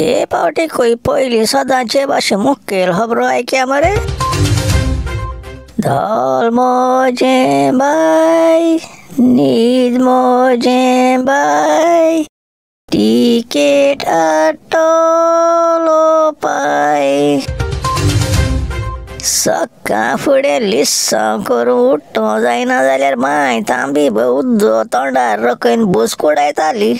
हे पावटी खंय पयली सदांचे भाशे मुखेल खबरो आयक्या मरे। धोल मोजें बाय न्हीद मोजें बाय टिकेट आटलो पाय। सकाळ फुडें लिस्सां करून उठ्ठो जायना जाल्यार माय तांबी उद्दो तोंडार रकयन बुसकुडायताली।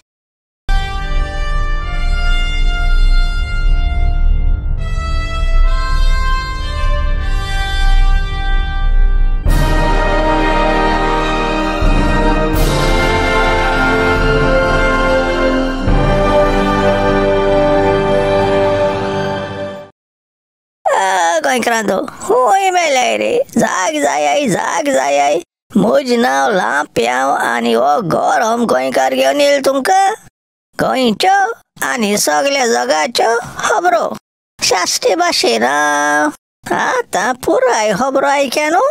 गोंयकारांनो खूंय मेल्याय रे, जाग जाय म्हजें नांव लांप्याव आनी हो गरम गोंयकार घेवन येयलो तुमकां गोंयच्यो आनी सगळ्या जगाच्यो खबरो शाश्टी भाशेन। आतां पुराय खबरो आयक्या न्हू।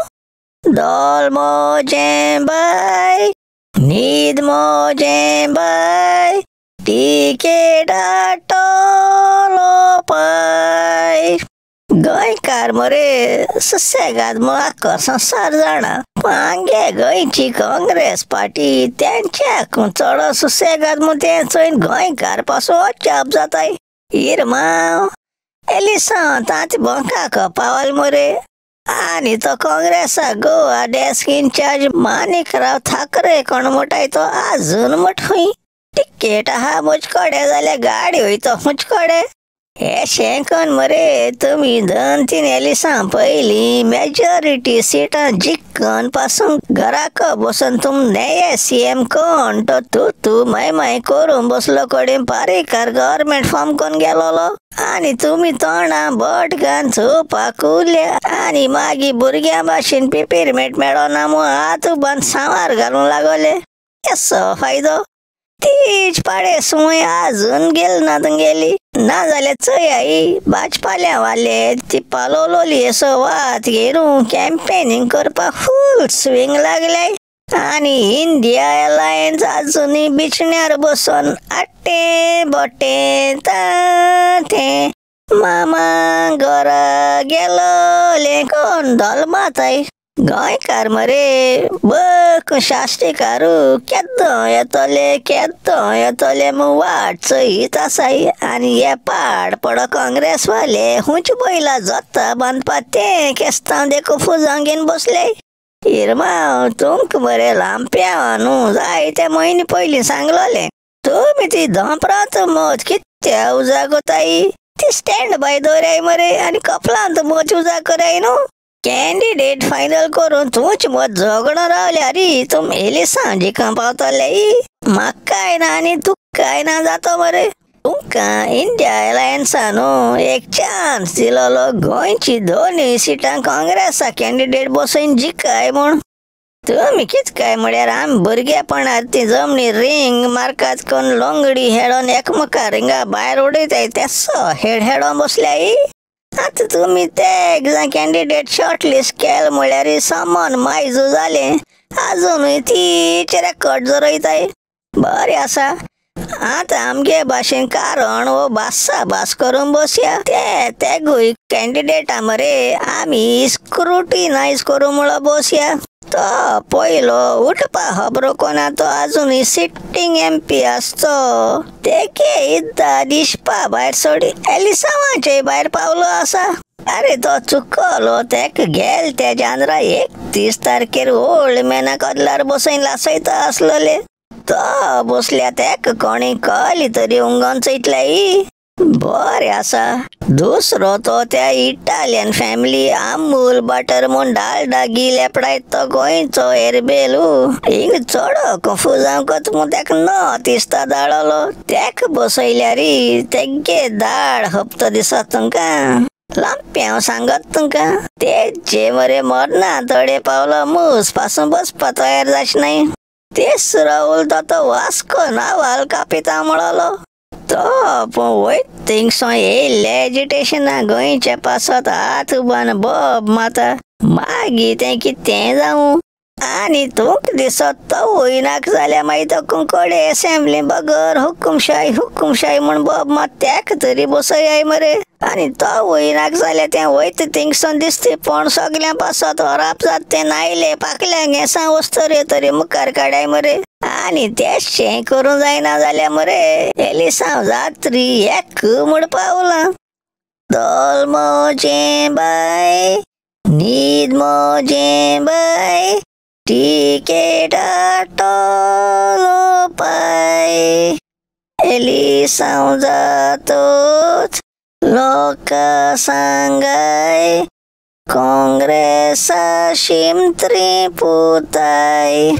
धोल मोजें बाय न्हीद मोजें बाय टिकेट आटलो पाय। गोंयकार मरे सुसेगाद आख्खो संवसार जाणा, हांगे गोंयची काँग्रेस पार्टी त्यांच्या चड सुसेगाद ते चोयन गोंयकार पासून वचप जाताय। हिरमाव एलिसांव तांती बंकाक पावल मरे आनी तो काँग्रेसा गोवा डेस्क इन्चार्ज माणिकराव ठाकरे कोण मोठाय तो आजून मोठूय। टिकेट आहा मुज कडेन जाल्यार गाडी वयता मुज कडेन। हे शेंकन मरे तुमी 2-3 एलिसां पयलीं मेजॉरिटी सिटां जिखन पासून घराक बसून तुम नये सीएम कोण तो तू माय करून बसलो कडेन पारेकार गव्हर्मेंट फॉर्म कोण गेलोलो आनी तुमी तोंडां बट घान चोवपाक उरल्या आनी मागीर भुरग्यां भाशेन पेपेरमेट मेळोना म्हूण हात बांद सांवार घालूंक लागले। केसो फायदो? तीच पाडे सुय आजून गेल ना तुंगेली ना जाल्यार चय आई भाजपाल्या वाले ती पालोलोली असो वात घेरून कॅम्पेनिंग करपाक फूल स्विंग लागले आनी इंडिया एलायन्स आजुनूय बिचण्यार बसून आट्टे बोट्टे ताटे मामा घरा गेलोले कोण धोल माताय। गोंयकार मरे बक शाश्टीकारू केद्दो येतोले म्हूण वाट चयत आसाय आनी हे पाड पडो काँग्रेस वाले हुंच बैला जोत्ता बांदपा ते केस्तांव देखो फुजां घेवन बसले। हिरमाव तुमकां मरे लांप्या न्हू जायते म्हयने पयलीं सांगलोलें तुमी ती धोंपरांत मत कित्या उजा कोताय ती स्टँड बाय दवराय मरे आनी कपलांत मत उजा कराय न्हू। कॅन्डिडेट फायनल करून तूच मत झगडो रावल्या रे तुम एलिसां जिखा पावतले। म्हाका काय ना आनी तुका काय ना जातो मरे। तुमकां इंडिया एलायन्सान एक चान्स दिलोलो गोंयची 2 सिटां काँग्रेसा कॅन्डिडेट बसोवन जिखाय म्हूण। तुमी कित काय म्हळ्यार आमी भुरगेपणार ती जमनी रिंग मारकात कोण लोंगडी हेडोन एकमेका रिंगा भायर उडयताय तेसो हेडोन बसल्याय। आतां तुमी ते कॅन्डिडेट शॉर्टलिस्ट केल म्हळ्यार सामान मायजू जाले आजुनूय तीच रेकॉर्ड जोरयताय। बरें आसा आतां आमगे भाशेन कारण वो भास करून बसया तेगूय कॅन्डिडेटा मरे आमी स्क्रुटिनायज करूं म्हणून बसया। तो पयलो उठपा खबरो कोणा तो आजुनूय सिट्टींग MP आसतो तेके इद्दा दिसपा भायर सोडी एलिसांवाचे भायर पावलो आसा। अरे तो चुकलो तेका गेल त्या जांद्रा 31 तारखेर ओल्ड मॅना कदलार बसयन लासयता आसलोले तो बसल्या तेका कोणी कळली तरी उंगोन चयतल्याय। बरें आसा दुसरो तो त्या इटालियन फॅमिली अमूल बटर म्हूण डालडा घी लेपडायत तो गोंयचो एरबेलू हिंग चोडो फुजांवकत म्हूण तेका नॉर्थ इस्टा धाडलो तेका बसयल्या रे तेगे धाड हप्तो दिसत तुमकां लांप्याव सांगत तुमकां तेजे मरे मरना थोडे पावलो मूस पासून बसपा तयार जाचनाय। तिसरो उलतो तो वास्को नावाल कापिता म्हणलो तो वयत थिंगसो येयल्ले एजिटेशना गोंयच्या पासत हात उबान बोब माता मागीर तें कितें जावं आणि तूक दिसत तो होईनाक जाल्या मागीर तो कोडे असेंब्ली बगर हुकुमशाही म्हण बाब मात त्याक तरी बसय मरे आणि तो होईनाक जाल्या ते वयत थिंगसन दिसते पण सगळ्या पासत हराप जात ते नायले पाकल्या गेसा वस्तरे तरी मुखार काडाय मरे आणि तेशें करूं जायना जाल्या मरे एलिसांव जात्री एक म्हण पावला दोल मोजे बाय न्हीद मोजे बाय टिकेट टोलो पाय एलिसांव जातोच लोक सांगाय काँग्रेसा शिमत्री पुताय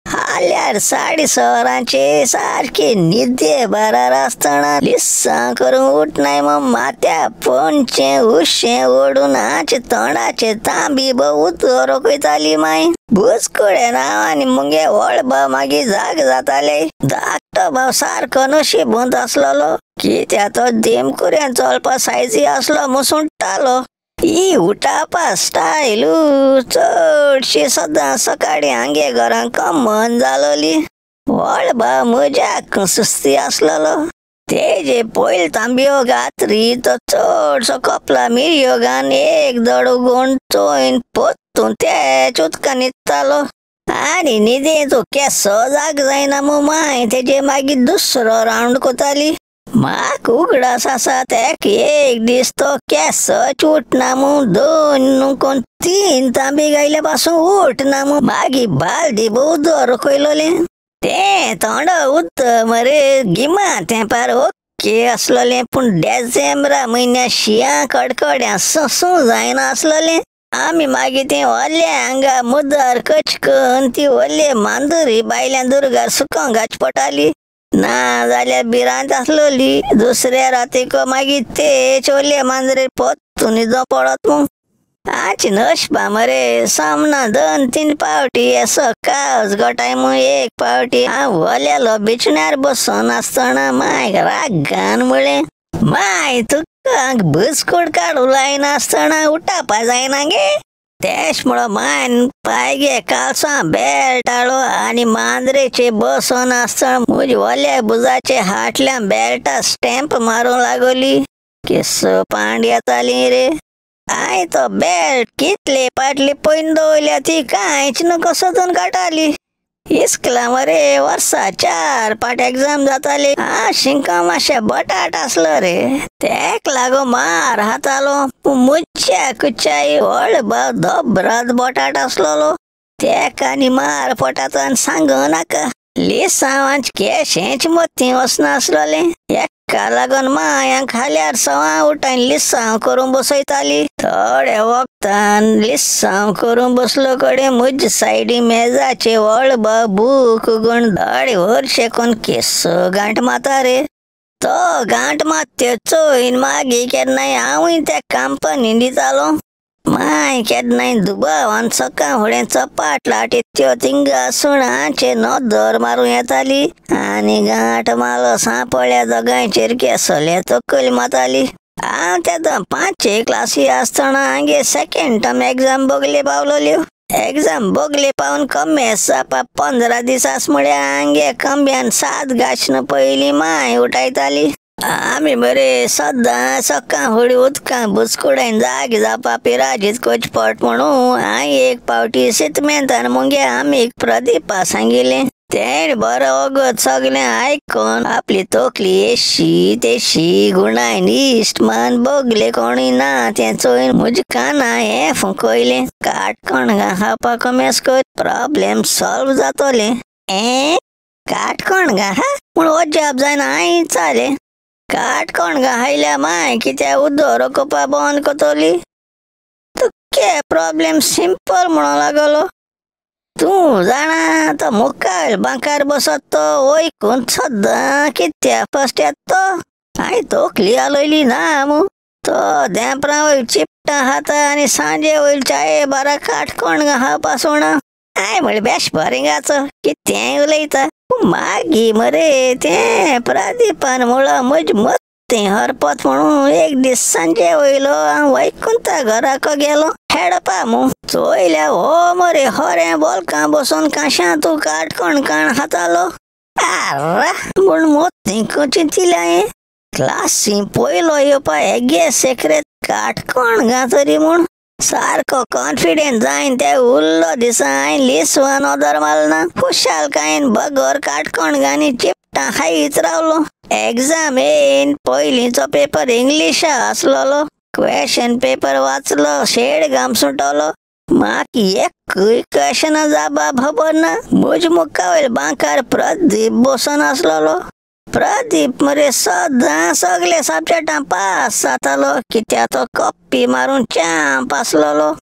हाल्यार 11:30 सारखे निदे बारार आसतना लिस्सां करून उठनाय मग मात्या पोंचे उशें ओडून आचे तोंडाचे तांबी बहुत रोखयताली माय बुजकुळे नांवांनी मुगे वळबा मागीर जाग जाताले धाकटो भाव सारको नशीबवंत आसलोलो कित्या तो देमकुऱ्यान चलपा सायजी आसलो म्हूण सुंट्टालो ही उठापा स्टायलू चडशी सदां सकाळीं आंगे घरां कमन जालोली वळबा मजाक सुस्ती आसलोलो तेजे पयल तांबयो घातरी तो चडसो कपला मिरयो घान एक दड उगोवन चोयन पोत्तून तेच उदकां न्हिदतालो आनी न्हिदेचो केसो जाग जायना मू माय तेजे मागीर दुसरो रावंड कोताली म्हाक उगडास आसा तेक एक दीस तो केसच उठना मू 2 कोण 3 तांबी गायल्या पासून उठना मू मागीर बालदी बहुत रोखयलोले ते तोंड उत मरे गिमा तेंपार ओके आसलोले पूण डिसेंबरा म्हयन्या शियां कडकड्या ससूं जायना आसलोले आमी मागीर ते ओल्या हांगा मुद्दार कचकन ती ओले मांदुरी बायल्या दुर्गार सुकोंक घाच पडटाली ना जाल्यार भिरांत आसलोली दुसऱ्या रातीक मागीर तेच ओले मांजरे पोत्तून न्हिदो पडत मू आची नशबा मरे सामना 2-3 पावटी असो कावज गोटाय मू एक पावटी हांव ओल्यालो बिचण्यार बसून आसतना माय रागान म्हळें माय तुका बुजकूड काडू लायना आसतना उठापा जायना गे तेश म्हणो मान पायगे कालसां बेल्टाळो आनी मांद्रेचे बसोन आसतना म्हजे ओल्या बुजाचे हाटल्यान बेल्टा स्टॅम्प मारूं लागोली केस पांड येताली रे हांवें तो बेल्ट कितले पाटली पयन दवरल्या ती कांयच नको सोदून काडटाली इस्कला मरे वर्सा 4 पाट एग्जाम जाताली शिंका मातशे बटाट आसलो रे तेक लागो मार हातालो मुच्छ्या कुच्चाई वळबा धबरात बटाट आसलोलो तेक आनी मार पटातान सांगो नाका लिसांवांच केशेंच मोती वचना आसलोले एका लागोन मायांक हाल्यार सवां उठान लिसांव करून बसयताली थोडे वक्तान लिसांव करून बसलो कडेन म्हजे सायडी मेजाचे वळबा बूक उगोवन धडे वर्शे कोण केस गांठ माता रे तो गांठ मात्यो चोयन मागीर केन्नाय हांवूय त्या कंपनीन दितालो माय केन्नाय दुबावान सकाळ फुडें चपाट लाटी त्यो थिंगा सुणाचे नदर मारूं येताली आनी गांठ मालो सांपळ्या दोगांयचेर केसोले तकली माताली हांव तेदो 5 क्लासी आसतना आंगे 2nd टर्म एग्जाम बोगले पावलोल्यो एग्जाम बोगले पावन कमेस जावपा 15 दीस आस म्हळ्यार आंगे कंब्यान 7 गाचन पयलीं माय उठयताली आमी बरे सदां सकाळ फुडें उदकां बुजकुडायन जाग जावपा पिराजीत कोचपट म्हणून हांवें एक पावटी सितमेंतान मुगे आमी प्रदीपा सांगिल्लें तेणे बरो वगत सगलें आयकोन आपली तकली एशी तेशी गुणायन इश्ट मान बोगले कोणूय ना तें चोयन म्हजे काना हें फुंकयलें काटकणगां खावपा कमेस कर प्रॉब्लेम सॉल्व जातोलें काटकणगां हा म्हूण अजाप जायन हांवें चालें काटकणगां हायल्या माय कित्या उदो रोखोवपा बंद कोतोली तुके प्रॉब्लेम सिंपल म्हणो लागलो तूं जाणा तो मुखार बांकार बसत तो वयकून सदां कित्या फस्ट येत तो हांवें तकली हालयली ना मू तो देंपरां वयर चिपटां खाता आनी सांजे वयर चाये बारा काटकणगां खावपा सोडना हांवें म्हळें बेश बरेंगाचो कितेंय उलयता मागीर मरे तें प्रदीपान म्हणलो म्हजे मत्तें हरपत म्हणून एक दीस सांजे वयलो हांव वैकुंठा घराको गेलो हेडपा मु चोयल्या हो मरे हरे बोलका बसून कशा तू काटकोण काण हातालो आर्रा म्हूण मोती चिंतिल्या क्लासी पयलो येवपा हेगे सेक्रेट काटकोण गा तरी म्हूण सारको कॉन्फिडेंट जायन ते उरलो दिसा हांवें लिसवान ओदर मारना खुशाल कायन बगोर काटकोण गानी चिपटा हायीच रावलो एग्जाम येयन पयलींचो पेपर इंग्लिशा आसलोलो क्वेश्चन पेपर वाचलो शेड घाम सुटलो म्हाक एकूय क्वेश्चन जबाब खबर ना म्हज मुखा वयर बांकार प्रदीप बसून आसलोलो प्रदीप मरे सदां सगळे सब्जेक्टां पास जातालो कित्याक तो कॉपी मारून चांप आसलोलो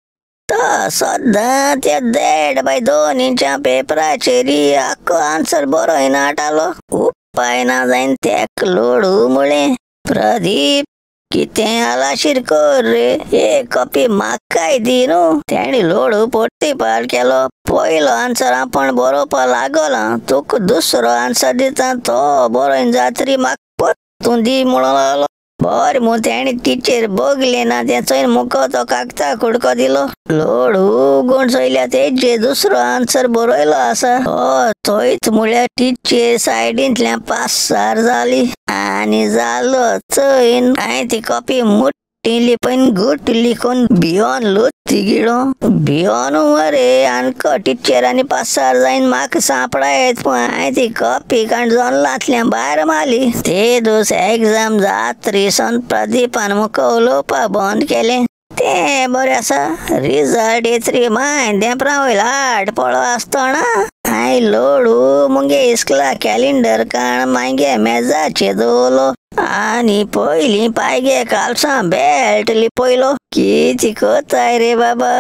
तो सदां त्या 1.5 इंचा पेपराचेर आख्खो आन्सर बरोयन हाडटालो उपाय ना जायन तेक लोडू म्हळें प्रदीप कितें आलाशीर कर रे एक कॉपी म्हाकाय दी न्हू तेणी लोडू पोट्टी पाड केलो पयलो आन्सर आपण बरोवपा लागला तुका दुसरो आन्सर दिता तो बरोयन जातरी म्हाका परतून दी म्हणून लागलो बरें म्हूण तेणी टिचेर बगले ना तें चोयन मुको तो कागदा कुडको दिलो लोडू गुण चोयल्या तेजे दुसरो आन्सर बरयलो आसा हो थंयच म्हळ्यार टिचेर सायडींतल्यान पासार जाली आनी जालो चोयन हांवें ती कॉपी मुट्टी लिपयन घुट लिखून भियोन लुत्ती गिडो भियोनू मरे आनी टिचरांनी पासार जायन म्हाका सांपडायत पूण हांवें ती कॉपी काण जॉनलांतल्यान भायर मारली ते दीस एग्जाम जातरी सावन प्रदीपान म्हाका उलोवपा बंद केलें तें बरें आसा रिजल्ट येतरी माय देंपरा वयलो हाड पळो आसतना हांवें लोडू मुगे इस्कुला कॅलेंडर काण मागे मेजाचेर दवरलो आनी पयलीं पायगे कालसां बेल्ट लिपयलो कितें कोताय रे बाबा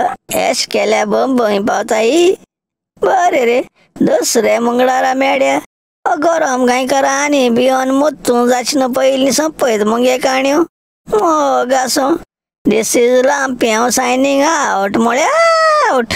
एश केल्या बंबई पावताय बरें रे दुसरे मंगळारा मेळ्या गरम गायकार आनी भियोन मुत्तू जाचना पयलीं संपयत मुगे काणयो मोग आसूं दिस इज लांपी हांव सायनींग आवट म्हळ्यार आवट.